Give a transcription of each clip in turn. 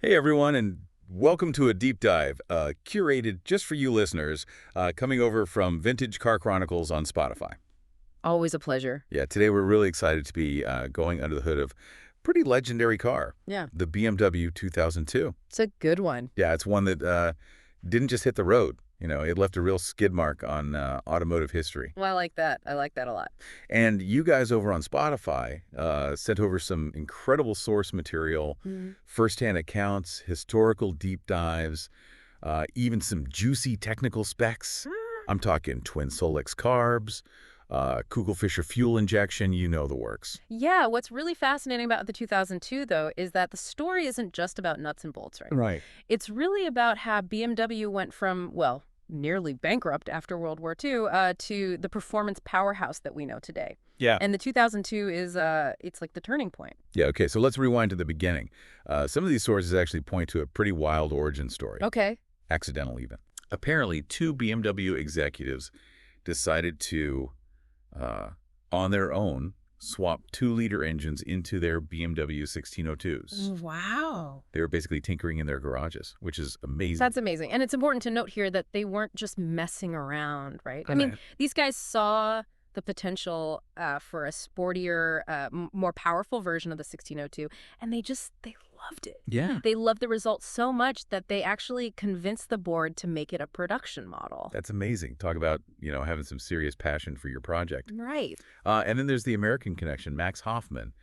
Hey everyone, and welcome to a deep dive, curated just for you listeners, coming over from Vintage Car Chronicles on Spotify. Always a pleasure. Yeah, today we're really excited to be going under the hood of a pretty legendary car, Yeah. the BMW 2002. It's a good one. Yeah, it's one that didn't just hit the road. You know, it left a real skid mark on automotive history. Well, I like that. I like that a lot. And you guys over on Spotify sent over some incredible source material, firsthand accounts, historical deep dives, even some juicy technical specs. I'm talking twin Solex carbs, Kugelfischer fuel injection, you know the works. Yeah, what's really fascinating about the 2002, though, is that the story isn't just about nuts and bolts, right? Right. It's really about how BMW went from, well, nearly bankrupt after World War II to the performance powerhouse that we know today. Yeah. And the 2002 is, it's like the turning point. Yeah, okay, so let's rewind to the beginning. Some of these sources actually point to a pretty wild origin story. Okay. Accidental even. Apparently, two BMW executives decided to, on their own, swap 2-liter engines into their BMW 1602s. Wow. They were basically tinkering in their garages, which is amazing. That's amazing. And it's important to note here that they weren't just messing around, right? I mean, these guys saw the potential for a sportier, more powerful version of the 1602, and they loved it. Yeah. They loved the results so much that they actually convinced the board to make it a production model. That's amazing. Talk about, having some serious passion for your project. Right. And then there's the American connection. Max Hoffman,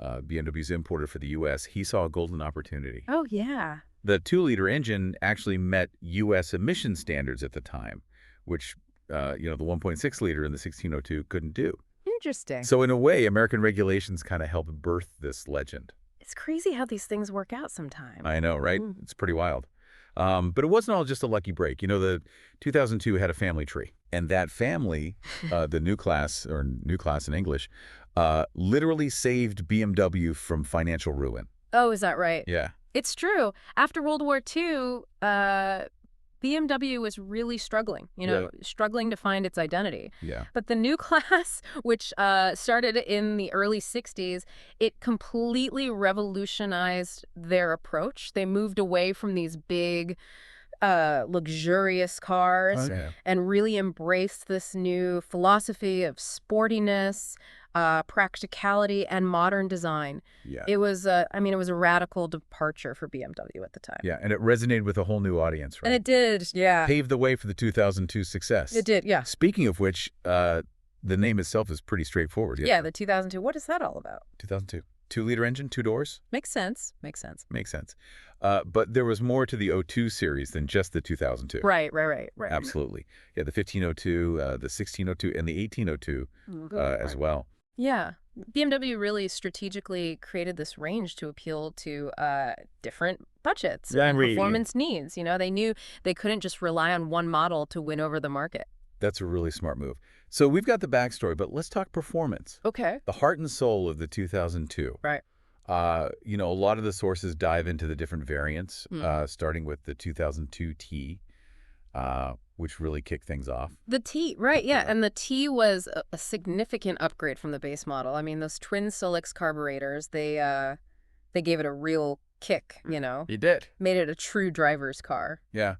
BMW's importer for the U.S., he saw a golden opportunity. Oh, yeah. The 2-liter engine actually met U.S. emission standards at the time, which, the 1.6-liter in the 1602 couldn't do. Interesting. So in a way, American regulations kind of helped birth this legend. It's crazy how these things work out sometimes. I know, right? It's pretty wild. But it wasn't all just a lucky break. The 2002 had a family tree. And that family, the new class, or new class in English, literally saved BMW from financial ruin. Oh, is that right? Yeah. It's true. After World War II, BMW was really struggling, struggling to find its identity. Yeah. But the new class, which started in the early 60s, it completely revolutionized their approach. They moved away from these big, luxurious cars and really embraced this new philosophy of sportiness, practicality, and modern design. Yeah. It was, it was a radical departure for BMW at the time. Yeah, and it resonated with a whole new audience, right? And it did, yeah. Paved the way for the 2002 success. It did, yeah. Speaking of which, the name itself is pretty straightforward. Yeah, the 2002. What is that all about? 2002. 2-liter engine, 2 doors? Makes sense. Makes sense. Makes sense. But there was more to the 02 series than just the 2002. Right. Absolutely. Yeah, the 1502, the 1602, and the 1802 as well. Yeah. BMW really strategically created this range to appeal to different budgets and performance needs. They knew they couldn't just rely on one model to win over the market. That's a really smart move. So we've got the backstory, but let's talk performance. Okay. The heart and soul of the 2002. Right. A lot of the sources dive into the different variants, starting with the 2002T, which really kicked things off. The T, right, yeah. And the T was a significant upgrade from the base model. I mean, those twin Solex carburetors, they gave it a real kick, It did. Made it a true driver's car. Yeah.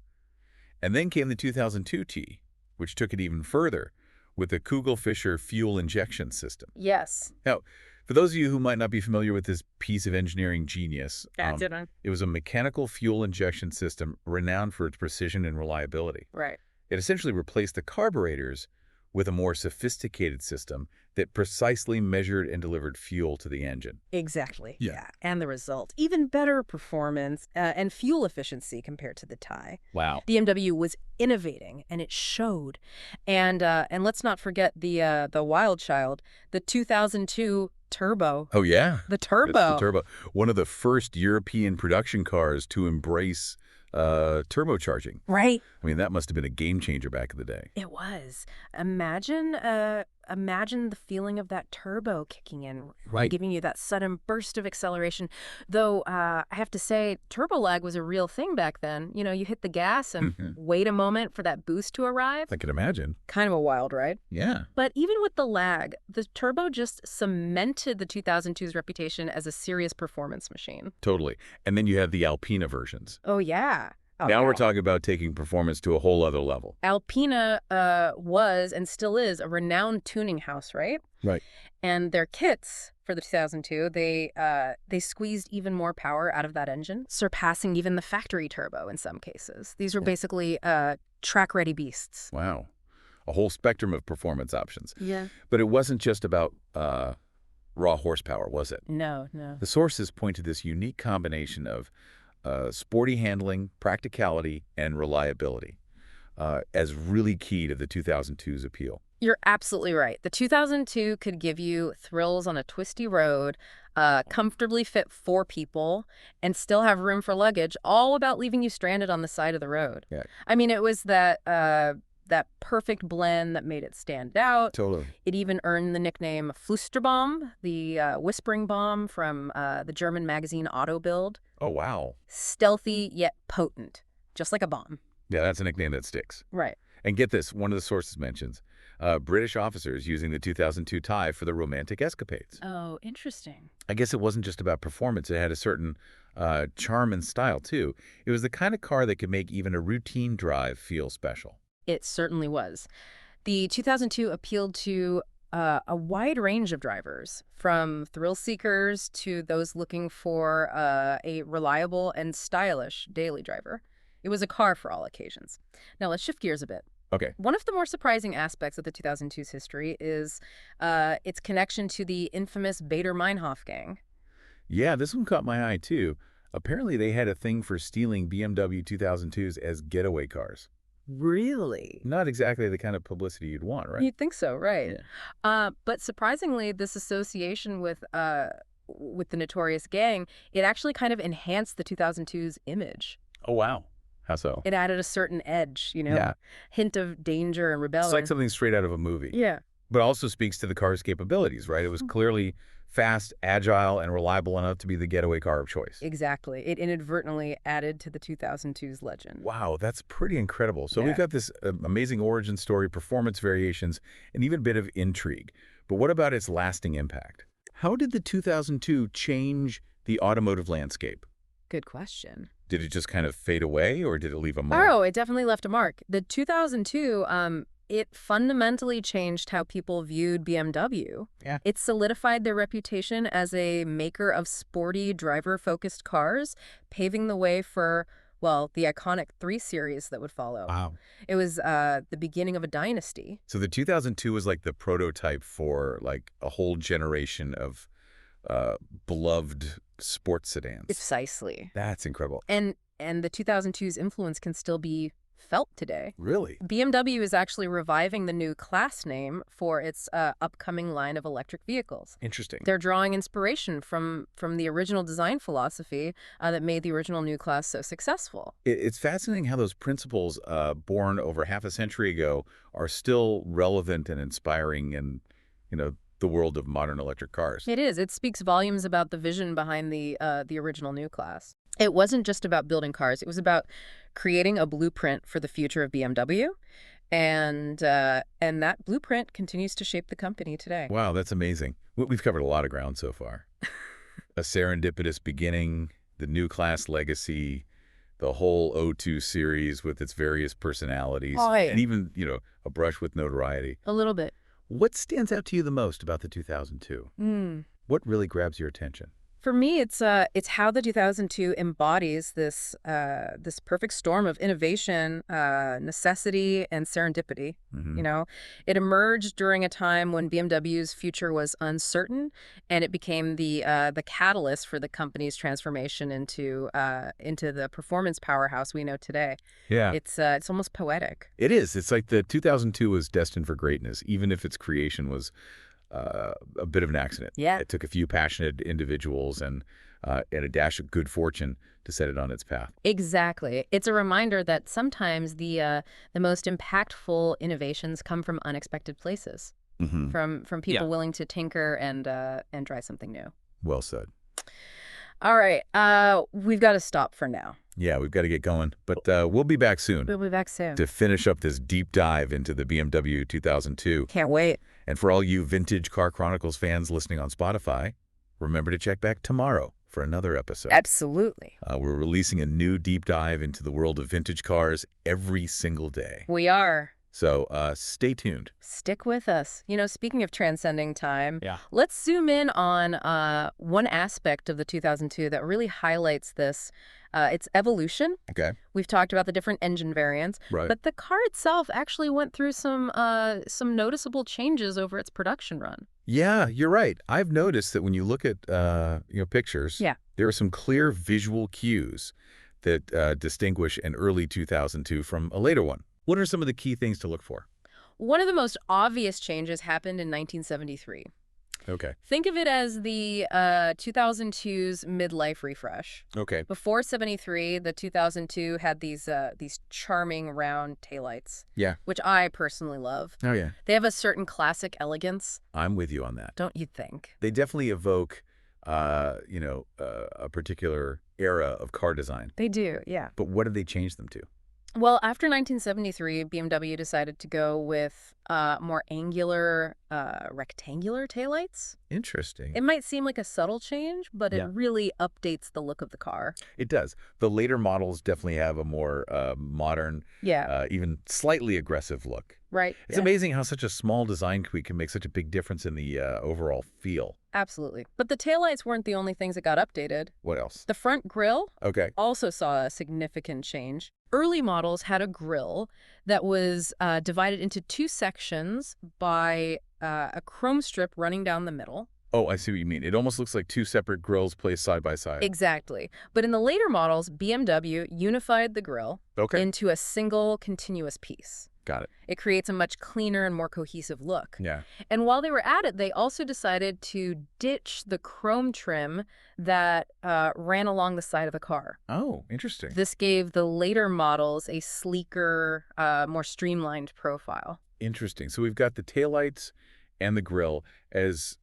And then came the 2002T, which took it even further with the Kugelfischer fuel injection system. Yes. Now, for those of you who might not be familiar with this piece of engineering genius, it was a mechanical fuel injection system renowned for its precision and reliability. Right. It essentially replaced the carburetors with a more sophisticated system that precisely measured and delivered fuel to the engine. Exactly. Yeah. And the result, even better performance and fuel efficiency compared to the Ti. Wow. BMW was innovating, and it showed. And let's not forget the wild child, the 2002 Turbo. Oh, yeah. The Turbo. That's the Turbo. One of the first European production cars to embrace turbocharging. Right. I mean, that must have been a game changer back in the day. It was. Imagine imagine the feeling of that turbo kicking in, Right. giving you that sudden burst of acceleration. Though I have to say, turbo lag was a real thing back then. You know, you hit the gas and wait a moment for that boost to arrive. I can imagine. Kind of a wild ride. Yeah. But even with the lag, the turbo just cemented the 2002's reputation as a serious performance machine. Totally. And then you have the Alpina versions. Oh, yeah. Oh, Now yeah. we're talking about taking performance to a whole other level. Alpina was and still is a renowned tuning house, right? Right. And their kits for the 2002, they squeezed even more power out of that engine, surpassing even the factory turbo in some cases. These were basically track-ready beasts. Wow. A whole spectrum of performance options. Yeah. But it wasn't just about raw horsepower, was it? No, no. The sources point to this unique combination of sporty handling, practicality, and reliability as really key to the 2002's appeal. You're absolutely right. The 2002 could give you thrills on a twisty road, comfortably fit 4 people, and still have room for luggage, all without leaving you stranded on the side of the road. Yeah. I mean, it was that perfect blend that made it stand out. Totally. It even earned the nickname Flüsterbomb, the whispering bomb from the German magazine Auto Bild. Oh, wow. Stealthy yet potent, just like a bomb. Yeah, that's a nickname that sticks. Right. And get this, one of the sources mentions British officers using the 2002 Thai for their romantic escapades. Oh, interesting. I guess it wasn't just about performance. It had a certain charm and style, too. It was the kind of car that could make even a routine drive feel special. It certainly was. The 2002 appealed to a wide range of drivers, from thrill seekers to those looking for a reliable and stylish daily driver. It was a car for all occasions. Now let's shift gears a bit. Okay. One of the more surprising aspects of the 2002's history is its connection to the infamous Bader-Meinhof gang. Yeah, this one caught my eye, too. Apparently, they had a thing for stealing BMW 2002s as getaway cars. Really? Not exactly the kind of publicity you'd want, right? You'd think so, right? Yeah. But surprisingly, this association with the notorious gang, it actually kind of enhanced the 2002's image. Oh, wow. How so? It added a certain edge, you know, Yeah. hint of danger and rebellion. It's like something straight out of a movie. Yeah. But also speaks to the car's capabilities, right? It was clearly fast, agile, and reliable enough to be the getaway car of choice. Exactly. It inadvertently added to the 2002's legend. Wow, that's pretty incredible. So Yeah. we've got this amazing origin story, performance variations, and even a bit of intrigue. But what about its lasting impact? How did the 2002 change the automotive landscape? Good question. Did it just kind of fade away, or did it leave a mark? Oh, it definitely left a mark. The 2002, it fundamentally changed how people viewed BMW. Yeah. It solidified their reputation as a maker of sporty, driver-focused cars, paving the way for, well, the iconic 3 Series that would follow. Wow. It was the beginning of a dynasty. So the 2002 was like the prototype for like a whole generation of beloved sports sedans. Precisely. That's incredible. And the 2002's influence can still be felt today. Really? BMW is actually reviving the new class name for its upcoming line of electric vehicles. Interesting. They're drawing inspiration from the original design philosophy that made the original new class so successful. It's fascinating how those principles born over half a century ago are still relevant and inspiring in, the world of modern electric cars. It is. It speaks volumes about the vision behind the original new class. It wasn't just about building cars. It was about creating a blueprint for the future of BMW, and that blueprint continues to shape the company today. Wow, that's amazing. We've covered a lot of ground so far. A serendipitous beginning, the new class legacy, the whole O2 series with its various personalities, and even, a brush with notoriety. A little bit. What stands out to you the most about the 2002? What really grabs your attention? For me, it's how the 2002 embodies this perfect storm of innovation, necessity, and serendipity. Mm-hmm. It emerged during a time when BMW's future was uncertain, and it became the catalyst for the company's transformation into the performance powerhouse we know today. Yeah, It's almost poetic. it is. It's like the 2002 was destined for greatness, even if its creation was a bit of an accident. Yeah. It took a few passionate individuals and a dash of good fortune to set it on its path. Exactly. It's a reminder that sometimes the most impactful innovations come from unexpected places. from people willing to tinker and try something new. Well said. All right. We've got to stop for now. Yeah, we've got to get going. But we'll be back soon. We'll be back soon. To finish up this deep dive into the BMW 2002. Can't wait. And for all you Vintage Car Chronicles fans listening on Spotify, remember to check back tomorrow for another episode. Absolutely. We're releasing a new deep dive into the world of vintage cars every single day. We are. So stay tuned. Stick with us. You know, speaking of transcending time, let's zoom in on one aspect of the 2002 that really highlights this. Its evolution. Okay. We've talked about the different engine variants, but the car itself actually went through some noticeable changes over its production run. Yeah, you're right. I've noticed that when you look at pictures, there are some clear visual cues that distinguish an early 2002 from a later one. What are some of the key things to look for? One of the most obvious changes happened in 1973. Okay. Think of it as the 2002's midlife refresh. Okay. Before 73, the 2002 had these charming round taillights. Yeah. Which I personally love. Oh, yeah. They have a certain classic elegance. I'm with you on that. Don't you think? They definitely evoke, a particular era of car design. They do, yeah. But what did they change them to? Well, after 1973, BMW decided to go with more angular, rectangular taillights. Interesting. It might seem like a subtle change, but it really updates the look of the car. It does. The later models definitely have a more modern, even slightly aggressive look. Right. It's amazing how such a small design tweak can make such a big difference in the overall feel. Absolutely. But the taillights weren't the only things that got updated. What else? The front grille also saw a significant change. Early models had a grille that was divided into two sections by a chrome strip running down the middle. Oh, I see what you mean. It almost looks like two separate grills placed side by side. Exactly. But in the later models, BMW unified the grille into a single continuous piece. Got it. It creates a much cleaner and more cohesive look. Yeah. And while they were at it, they also decided to ditch the chrome trim that ran along the side of the car. Oh, interesting. This gave the later models a sleeker, more streamlined profile. Interesting. So we've got the taillights and the grille as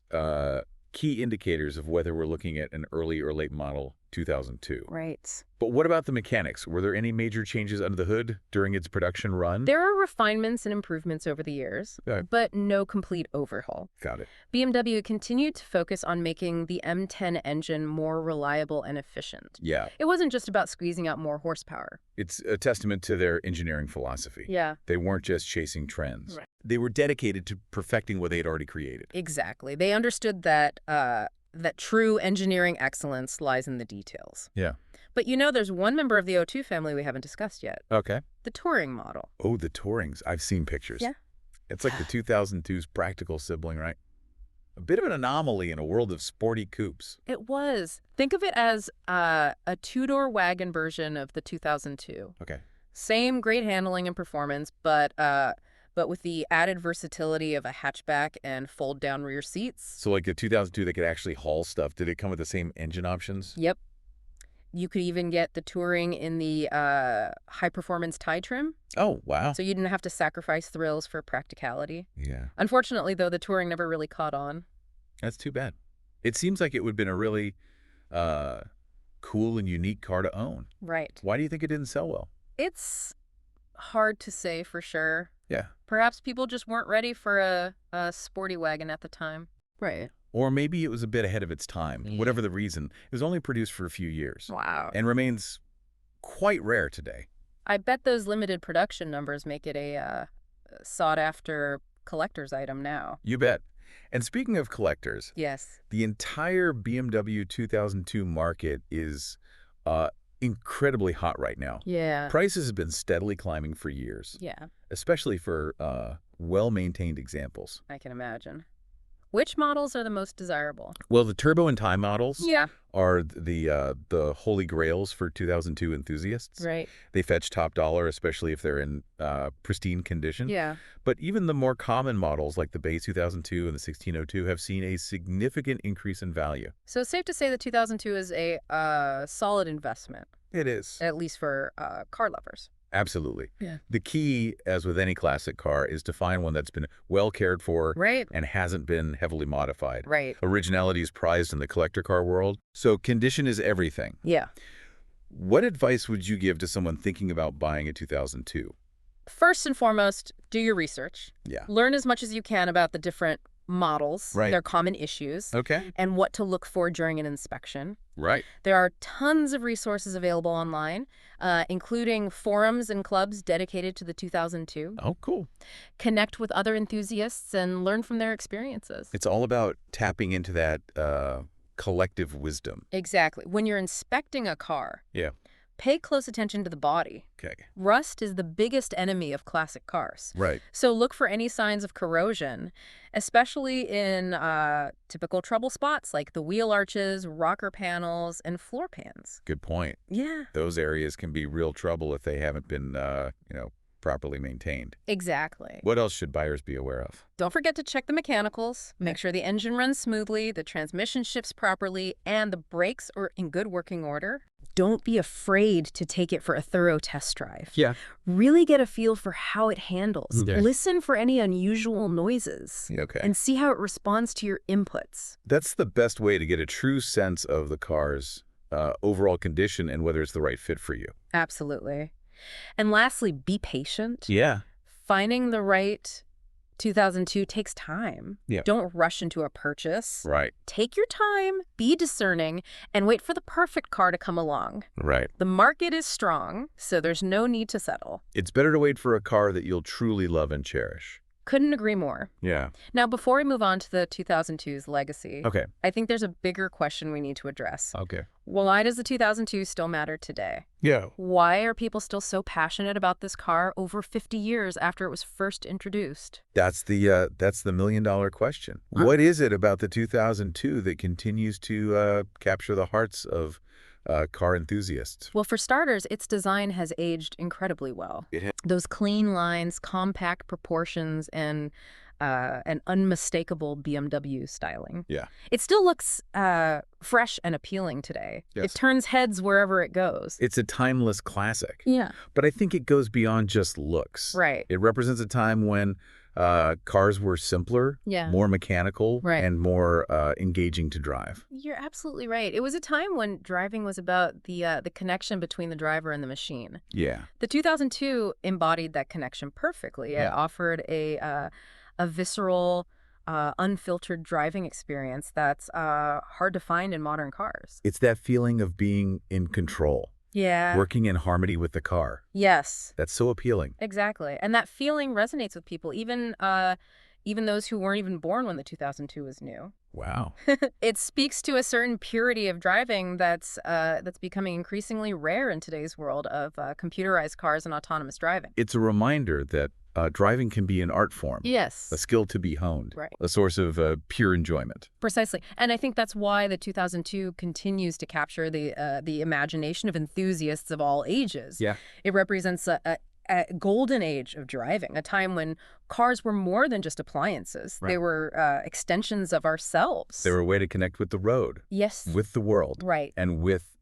key indicators of whether we're looking at an early or late model 2002. Right. But what about the mechanics? Were there any major changes under the hood during its production run? There are refinements and improvements over the years, but no complete overhaul. Got it. BMW continued to focus on making the M10 engine more reliable and efficient. Yeah. It wasn't just about squeezing out more horsepower. It's a testament to their engineering philosophy. Yeah. They weren't just chasing trends. Right. They were dedicated to perfecting what they had already created. Exactly. They understood that that true engineering excellence lies in the details. Yeah. But you know, there's one member of the O2 family we haven't discussed yet. Okay. The Touring model. Oh, the Tourings. I've seen pictures. Yeah. It's like the 2002's practical sibling, right? A bit of an anomaly in a world of sporty coupes. It was. Think of it as a two-door wagon version of the 2002. Okay. Same great handling and performance, but with the added versatility of a hatchback and fold-down rear seats. So like the 2002, they could actually haul stuff. Did it come with the same engine options? Yep. You could even get the Touring in the high-performance tie trim. Oh, wow. So you didn't have to sacrifice thrills for practicality. Yeah. Unfortunately, though, the Touring never really caught on. That's too bad. It seems like it would have been a really cool and unique car to own. Right. Why do you think it didn't sell well? It's hard to say for sure. Yeah. Perhaps people just weren't ready for a sporty wagon at the time. Right. Or maybe it was a bit ahead of its time. Whatever the reason, it was only produced for a few years. Wow. And remains quite rare today. I bet those limited production numbers make it a sought-after collector's item now. You bet. And speaking of collectors, yes, the entire BMW 2002 market is incredibly hot right now. Yeah. Prices have been steadily climbing for years. Yeah. Especially for well-maintained examples. I can imagine. Which models are the most desirable? Well, the turbo and tie models Yeah. are the holy grails for 2002 enthusiasts. Right. They fetch top dollar, especially if they're in pristine condition. Yeah. But even the more common models like the Bay 2002 and the 1602 have seen a significant increase in value. So it's safe to say the 2002 is a solid investment. It is. At least for car lovers. Absolutely. Yeah. The key, as with any classic car, is to find one that's been well cared for Right. and hasn't been heavily modified. Right. Originality is prized in the collector car world, so condition is everything. Yeah. What advice would you give to someone thinking about buying a 2002? First and foremost, do your research. Yeah. Learn as much as you can about the different models, Right. their common issues, Okay. and what to look for during an inspection. Right. There are tons of resources available online, including forums and clubs dedicated to the 2002. Oh, cool. Connect with other enthusiasts and learn from their experiences. It's all about tapping into that collective wisdom. Exactly. When you're inspecting a car, Yeah. pay close attention to the body. Okay. Rust is the biggest enemy of classic cars. Right. So look for any signs of corrosion, especially in typical trouble spots like the wheel arches, rocker panels, and floor pans. Good point. Yeah, Those areas can be real trouble if they haven't been, properly maintained. exactly. What else should buyers be aware of? Don't forget to check the mechanicals. Make sure the engine runs smoothly, the transmission shifts properly, and the brakes are in good working order. Don't be afraid to take it for a thorough test drive. Yeah. Really get a feel for how it handles. Okay. Listen for any unusual noises. Okay. And see how it responds to your inputs. That's the best way to get a true sense of the car's overall condition and whether it's the right fit for you. Absolutely. And lastly, be patient. Yeah. Finding the right 2002 takes time. Yeah. Don't rush into a purchase. Right. Take your time, be discerning, and wait for the perfect car to come along. Right. The market is strong, so there's no need to settle. It's better to wait for a car that you'll truly love and cherish. Couldn't agree more. Yeah. Now, before we move on to the 2002's legacy, Okay. I think there's a bigger question we need to address. Okay. Why does the 2002 still matter today? Yeah. Why are people still so passionate about this car over 50 years after it was first introduced? That's the million-dollar question. Huh? What is it about the 2002 that continues to capture the hearts of car enthusiasts? Well, for starters, its design has aged incredibly well. It has. Those clean lines, compact proportions, and an unmistakable BMW styling. Yeah. It still looks fresh and appealing today. Yes. It turns heads wherever it goes. It's a timeless classic. Yeah. But I think it goes beyond just looks. Right. It represents a time when cars were simpler, Yeah. more mechanical, Right. and more engaging to drive. You're absolutely right. It was a time when driving was about the connection between the driver and the machine. Yeah. The 2002 embodied that connection perfectly. It Yeah. offered a visceral, unfiltered driving experience that's hard to find in modern cars. It's that feeling of being in control, Yeah. working in harmony with the car. Yes, That's so appealing. exactly. And that feeling resonates with people, even those who weren't even born when the 2002 was new. Wow. It speaks to a certain purity of driving that's becoming increasingly rare in today's world of computerized cars and autonomous driving. It's a reminder that driving can be an art form, Yes. a skill to be honed, Right. a source of pure enjoyment. Precisely. And I think that's why the 2002 continues to capture the imagination of enthusiasts of all ages. Yeah. It represents a golden age of driving, a time when cars were more than just appliances. Right. They were extensions of ourselves. They were a way to connect with the road, Yes. with the world, Right. and with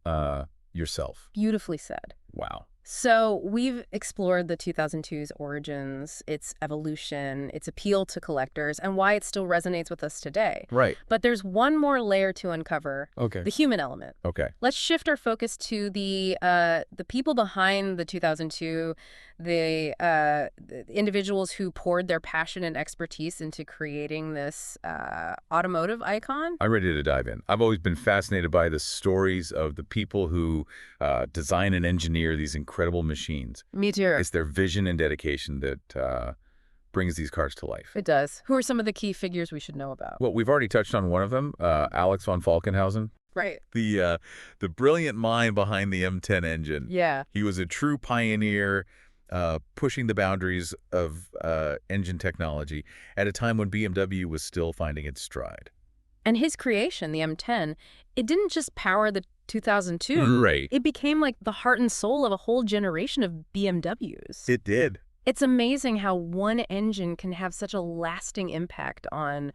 yourself. Beautifully said. Wow. So we've explored the 2002's origins, its evolution, its appeal to collectors, and why it still resonates with us today. Right. But there's one more layer to uncover, Okay. the human element. Okay. Let's shift our focus to the people behind the 2002, the individuals who poured their passion and expertise into creating this automotive icon. I'm ready to dive in. I've always been fascinated by the stories of the people who design and engineer these incredible machines. Me too. It's their vision and dedication that brings these cars to life. It does. Who are some of the key figures we should know about? Well, we've already touched on one of them, Alex von Falkenhausen, Right. the brilliant mind behind the M10 engine. Yeah. He was a true pioneer, pushing the boundaries of engine technology at a time when BMW was still finding its stride. And his creation, the M10, it didn't just power the 2002. Right. It became like the heart and soul of a whole generation of BMWs. It did. It's amazing how one engine can have such a lasting impact on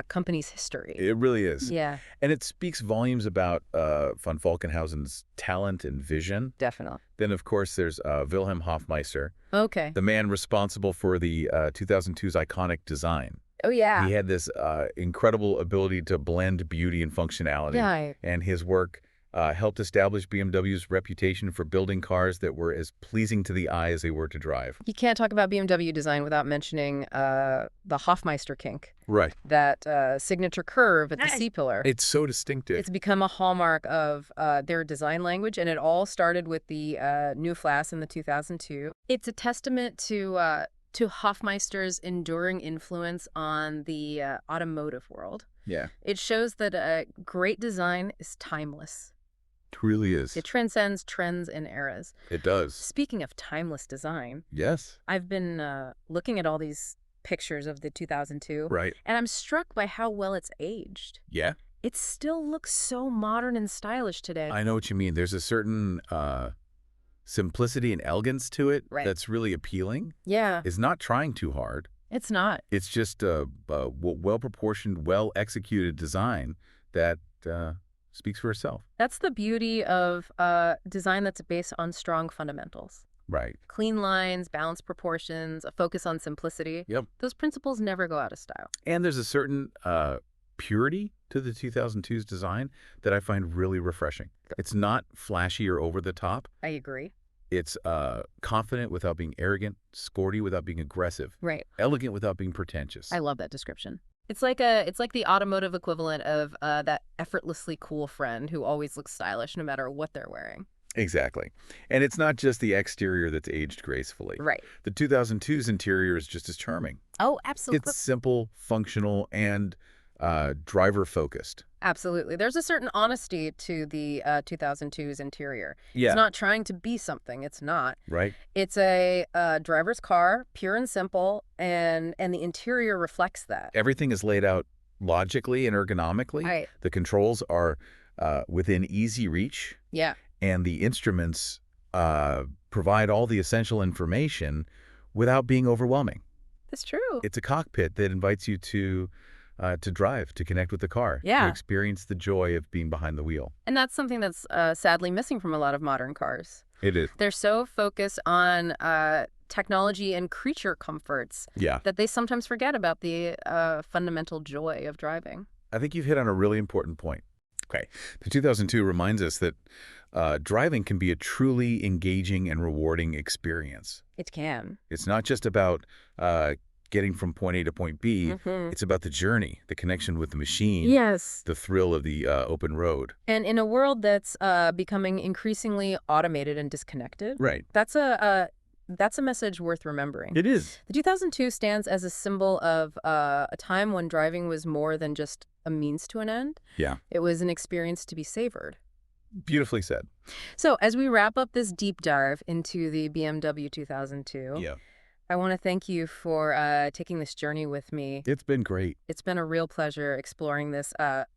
company's history. It really is. Yeah, And it speaks volumes about von Falkenhausen's talent and vision. definitely. Then, of course, there's Wilhelm Hofmeister, Okay. the man responsible for the 2002's iconic design. Oh, yeah. He had this incredible ability to blend beauty and functionality. Yeah. And his work helped establish BMW's reputation for building cars that were as pleasing to the eye as they were to drive. You can't talk about BMW design without mentioning the Hofmeister kink, Right. that signature curve at the C-pillar. It's so distinctive. It's become a hallmark of their design language, and it all started with the New Flas in the 2002. It's a testament to Hofmeister's enduring influence on the automotive world. Yeah. It shows that great design is timeless. It really is. It transcends trends and eras. It does. Speaking of timeless design, Yes. I've been looking at all these pictures of the 2002, Right. and I'm struck by how well it's aged. Yeah. It still looks so modern and stylish today. I know what you mean. There's a certain simplicity and elegance to it that's really appealing. Yeah. It's not trying too hard. It's not. It's just a well-proportioned, well-executed design that speaks for itself. That's the beauty of design that's based on strong fundamentals. Right. Clean lines, balanced proportions, a focus on simplicity. Yep. Those principles never go out of style. And there's a certain purity to the 2002's design that I find really refreshing. It's not flashy or over the top. I agree. It's confident without being arrogant, sporty without being aggressive, Right. elegant without being pretentious. I love that description. It's like the automotive equivalent of that effortlessly cool friend who always looks stylish no matter what they're wearing. Exactly. And it's not just the exterior that's aged gracefully. Right. The 2002's interior is just as charming. Oh, absolutely. It's simple, functional, and driver-focused. Absolutely. There's a certain honesty to the 2002's interior. Yeah. It's not trying to be something. It's not. Right? It's a driver's car, pure and simple, and the interior reflects that. Everything is laid out logically and ergonomically. Right. The controls are within easy reach. Yeah. And the instruments provide all the essential information without being overwhelming. That's true. It's a cockpit that invites you to drive, to connect with the car, Yeah. to experience the joy of being behind the wheel. And that's something that's sadly missing from a lot of modern cars. It is. They're so focused on technology and creature comforts Yeah. that they sometimes forget about the fundamental joy of driving. I think you've hit on a really important point. Okay. The 2002 reminds us that driving can be a truly engaging and rewarding experience. It can. It's not just about getting from point A to point B. It's about the journey, the connection with the machine, Yes. the thrill of the open road. And in a world that's becoming increasingly automated and disconnected, Right. that's a message worth remembering. It is. The 2002 stands as a symbol of a time when driving was more than just a means to an end. Yeah. It was an experience to be savored. Beautifully said. So as we wrap up this deep dive into the BMW 2002, Yeah. I want to thank you for taking this journey with me. It's been great. It's been a real pleasure exploring this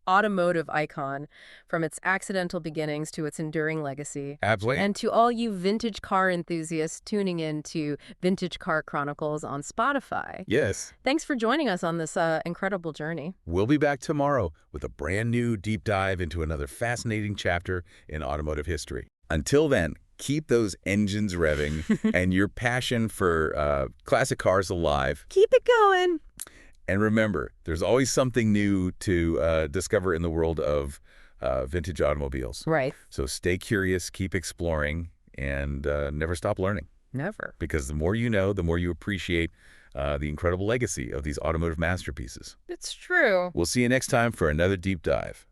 automotive icon from its accidental beginnings to its enduring legacy. Absolutely. And to all you vintage car enthusiasts tuning in to Vintage Car Chronicles on Spotify. Yes. Thanks for joining us on this incredible journey. We'll be back tomorrow with a brand new deep dive into another fascinating chapter in automotive history. Until then, keep those engines revving and your passion for classic cars alive. Keep it going. And remember, there's always something new to discover in the world of vintage automobiles. Right. So stay curious, keep exploring, and never stop learning. Never. Because the more you know, the more you appreciate the incredible legacy of these automotive masterpieces. It's true. We'll see you next time for another deep dive.